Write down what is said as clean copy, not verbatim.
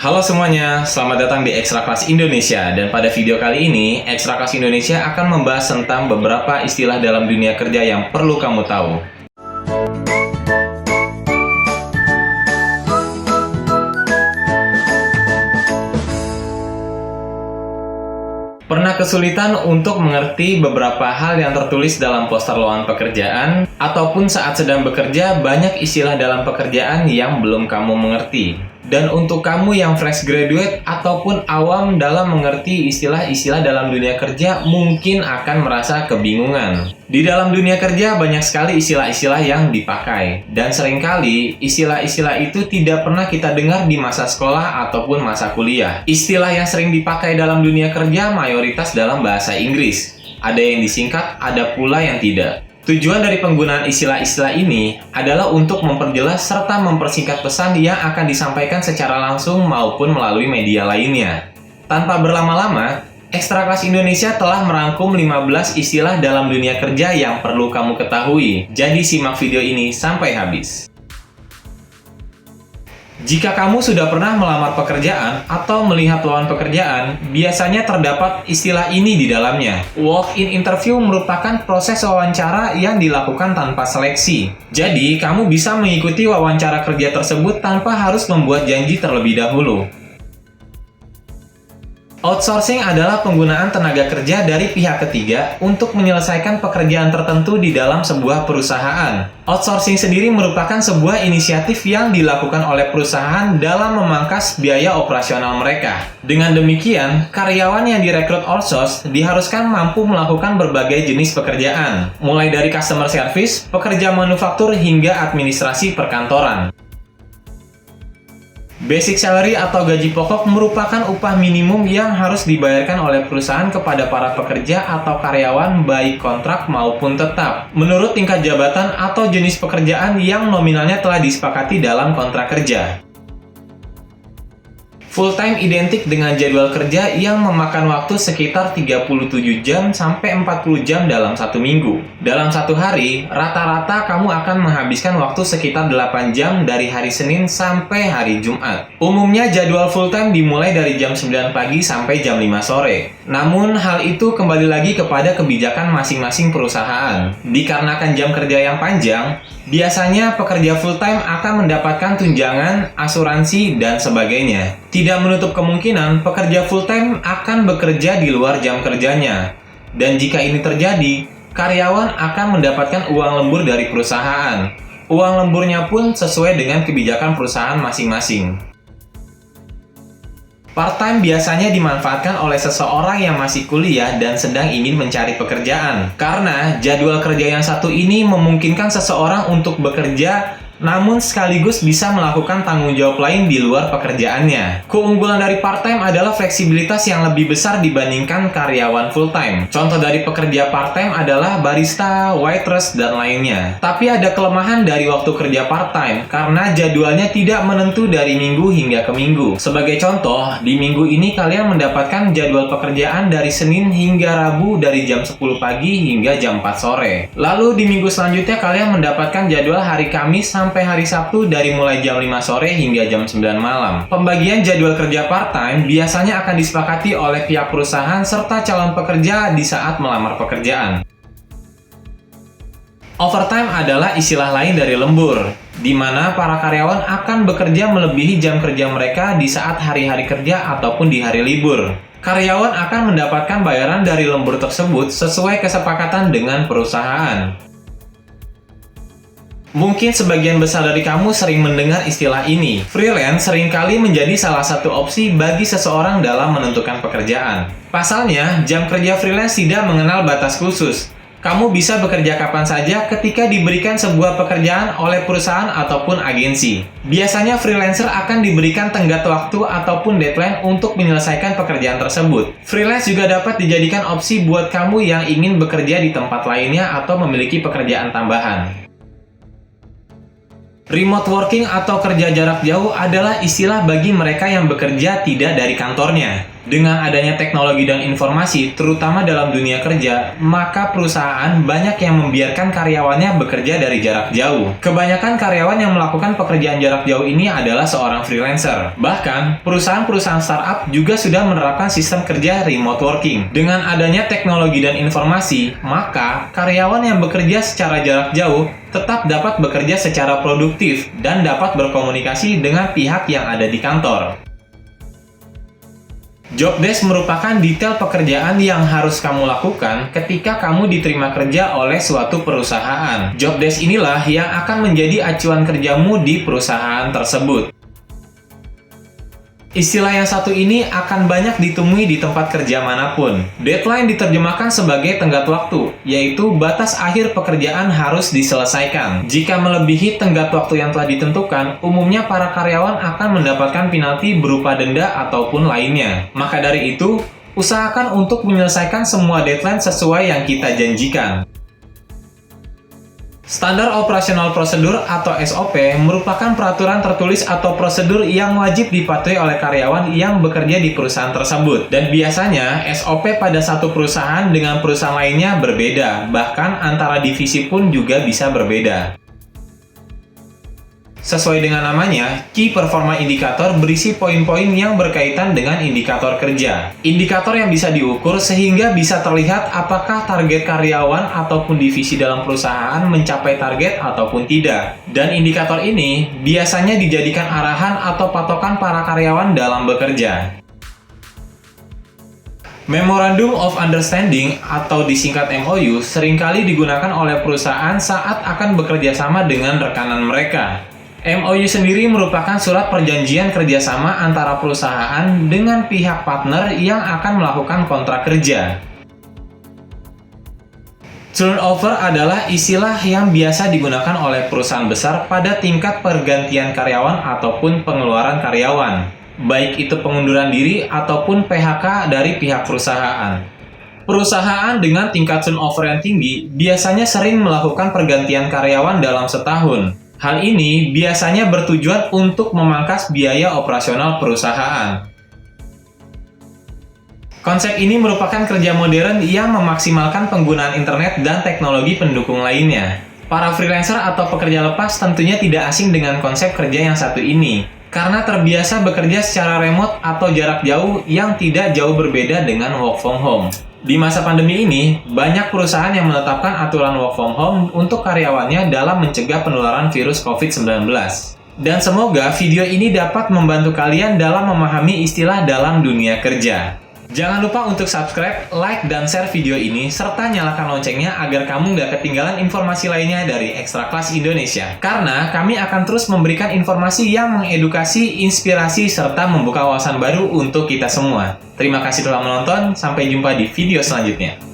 Halo semuanya, selamat datang di Ekstra Kelas Indonesia. Dan pada video kali ini, Ekstra Kelas Indonesia akan membahas tentang beberapa istilah dalam dunia kerja yang perlu kamu tahu. Pernah kesulitan untuk mengerti beberapa hal yang tertulis dalam poster lowongan pekerjaan, ataupun saat sedang bekerja banyak istilah dalam pekerjaan yang belum kamu mengerti. Dan untuk kamu yang fresh graduate ataupun awam dalam mengerti istilah-istilah dalam dunia kerja mungkin akan merasa kebingungan. Di dalam dunia kerja banyak sekali istilah-istilah yang dipakai. Dan seringkali istilah-istilah itu tidak pernah kita dengar di masa sekolah ataupun masa kuliah. Istilah yang sering dipakai dalam dunia kerja mayoritas dalam bahasa Inggris. Ada yang disingkat, ada pula yang tidak. Tujuan dari penggunaan istilah-istilah ini adalah untuk memperjelas serta mempersingkat pesan yang akan disampaikan secara langsung maupun melalui media lainnya. Tanpa berlama-lama, Ekstra Kelas Indonesia telah merangkum 15 istilah dalam dunia kerja yang perlu kamu ketahui. Jadi simak video ini sampai habis. Jika kamu sudah pernah melamar pekerjaan atau melihat lowongan pekerjaan, biasanya terdapat istilah ini di dalamnya. Walk-in interview merupakan proses wawancara yang dilakukan tanpa seleksi. Jadi, kamu bisa mengikuti wawancara kerja tersebut tanpa harus membuat janji terlebih dahulu. Outsourcing adalah penggunaan tenaga kerja dari pihak ketiga untuk menyelesaikan pekerjaan tertentu di dalam sebuah perusahaan. Outsourcing sendiri merupakan sebuah inisiatif yang dilakukan oleh perusahaan dalam memangkas biaya operasional mereka. Dengan demikian, karyawan yang direkrut outsource diharuskan mampu melakukan berbagai jenis pekerjaan, mulai dari customer service, pekerja manufaktur, hingga administrasi perkantoran. Basic salary atau gaji pokok merupakan upah minimum yang harus dibayarkan oleh perusahaan kepada para pekerja atau karyawan baik kontrak maupun tetap, menurut tingkat jabatan atau jenis pekerjaan yang nominalnya telah disepakati dalam kontrak kerja. Full time identik dengan jadwal kerja yang memakan waktu sekitar 37 jam sampai 40 jam dalam satu minggu. Dalam satu hari, rata-rata kamu akan menghabiskan waktu sekitar 8 jam dari hari Senin sampai hari Jumat. Umumnya jadwal full time dimulai dari jam 9 pagi sampai jam 5 sore. Namun hal itu kembali lagi kepada kebijakan masing-masing perusahaan. Dikarenakan jam kerja yang panjang, biasanya pekerja full time akan mendapatkan tunjangan, asuransi, dan sebagainya. Tidak menutup kemungkinan pekerja full time akan bekerja di luar jam kerjanya. Dan jika ini terjadi, karyawan akan mendapatkan uang lembur dari perusahaan. Uang lemburnya pun sesuai dengan kebijakan perusahaan masing-masing. Part-time biasanya dimanfaatkan oleh seseorang yang masih kuliah dan sedang ingin mencari pekerjaan. Karena jadwal kerja yang satu ini memungkinkan seseorang untuk bekerja namun sekaligus bisa melakukan tanggung jawab lain di luar pekerjaannya. Keunggulan dari part-time adalah fleksibilitas yang lebih besar dibandingkan karyawan full-time. Contoh dari pekerja part-time adalah barista, waitress, dan lainnya. Tapi ada kelemahan dari waktu kerja part-time karena jadwalnya tidak menentu dari minggu hingga ke minggu. Sebagai contoh, di minggu ini kalian mendapatkan jadwal pekerjaan dari Senin hingga Rabu dari jam 10 pagi hingga jam 4 sore. Lalu di minggu selanjutnya kalian mendapatkan jadwal hari Kamis sampai hari Sabtu dari mulai jam 5 sore hingga jam 9 malam. Pembagian jadwal kerja part-time biasanya akan disepakati oleh pihak perusahaan serta calon pekerja di saat melamar pekerjaan. Overtime adalah istilah lain dari lembur, di mana para karyawan akan bekerja melebihi jam kerja mereka di saat hari-hari kerja ataupun di hari libur. Karyawan akan mendapatkan bayaran dari lembur tersebut sesuai kesepakatan dengan perusahaan. Mungkin sebagian besar dari kamu sering mendengar istilah ini. Freelance seringkali menjadi salah satu opsi bagi seseorang dalam menentukan pekerjaan. Pasalnya, jam kerja freelance tidak mengenal batas khusus. Kamu bisa bekerja kapan saja ketika diberikan sebuah pekerjaan oleh perusahaan ataupun agensi. Biasanya freelancer akan diberikan tenggat waktu ataupun deadline untuk menyelesaikan pekerjaan tersebut. Freelance juga dapat dijadikan opsi buat kamu yang ingin bekerja di tempat lainnya atau memiliki pekerjaan tambahan. Remote working atau kerja jarak jauh adalah istilah bagi mereka yang bekerja tidak dari kantornya. Dengan adanya teknologi dan informasi, terutama dalam dunia kerja, maka perusahaan banyak yang membiarkan karyawannya bekerja dari jarak jauh. Kebanyakan karyawan yang melakukan pekerjaan jarak jauh ini adalah seorang freelancer. Bahkan, perusahaan-perusahaan startup juga sudah menerapkan sistem kerja remote working. Dengan adanya teknologi dan informasi, maka karyawan yang bekerja secara jarak jauh tetap dapat bekerja secara produktif dan dapat berkomunikasi dengan pihak yang ada di kantor. Job desk merupakan detail pekerjaan yang harus kamu lakukan ketika kamu diterima kerja oleh suatu perusahaan. Job desk inilah yang akan menjadi acuan kerjamu di perusahaan tersebut. Istilah yang satu ini akan banyak ditemui di tempat kerja manapun. Deadline diterjemahkan sebagai tenggat waktu, yaitu batas akhir pekerjaan harus diselesaikan. Jika melebihi tenggat waktu yang telah ditentukan, umumnya para karyawan akan mendapatkan penalti berupa denda ataupun lainnya. Maka dari itu, usahakan untuk menyelesaikan semua deadline sesuai yang kita janjikan. Standar Operasional Prosedur atau SOP merupakan peraturan tertulis atau prosedur yang wajib dipatuhi oleh karyawan yang bekerja di perusahaan tersebut. Dan biasanya SOP pada satu perusahaan dengan perusahaan lainnya berbeda, bahkan antara divisi pun juga bisa berbeda. Sesuai dengan namanya, Key Performa Indicator berisi poin-poin yang berkaitan dengan indikator kerja. Indikator yang bisa diukur sehingga bisa terlihat apakah target karyawan ataupun divisi dalam perusahaan mencapai target ataupun tidak. Dan indikator ini biasanya dijadikan arahan atau patokan para karyawan dalam bekerja. Memorandum of Understanding atau disingkat MOU seringkali digunakan oleh perusahaan saat akan bekerja sama dengan rekanan mereka. MOU sendiri merupakan surat perjanjian kerjasama antara perusahaan dengan pihak partner yang akan melakukan kontrak kerja. Turnover adalah istilah yang biasa digunakan oleh perusahaan besar pada tingkat pergantian karyawan ataupun pengeluaran karyawan, baik itu pengunduran diri ataupun PHK dari pihak perusahaan. Perusahaan dengan tingkat turnover yang tinggi biasanya sering melakukan pergantian karyawan dalam setahun. Hal ini biasanya bertujuan untuk memangkas biaya operasional perusahaan. Konsep ini merupakan kerja modern yang memaksimalkan penggunaan internet dan teknologi pendukung lainnya. Para freelancer atau pekerja lepas tentunya tidak asing dengan konsep kerja yang satu ini, karena terbiasa bekerja secara remote atau jarak jauh yang tidak jauh berbeda dengan work from home. Di masa pandemi ini, banyak perusahaan yang menetapkan aturan work from home untuk karyawannya dalam mencegah penularan virus COVID-19. Dan semoga video ini dapat membantu kalian dalam memahami istilah dalam dunia kerja. Jangan lupa untuk subscribe, like, dan share video ini, serta nyalakan loncengnya agar kamu nggak ketinggalan informasi lainnya dari Ekstra Kelas Indonesia. Karena kami akan terus memberikan informasi yang mengedukasi, inspirasi, serta membuka wawasan baru untuk kita semua. Terima kasih telah menonton, sampai jumpa di video selanjutnya.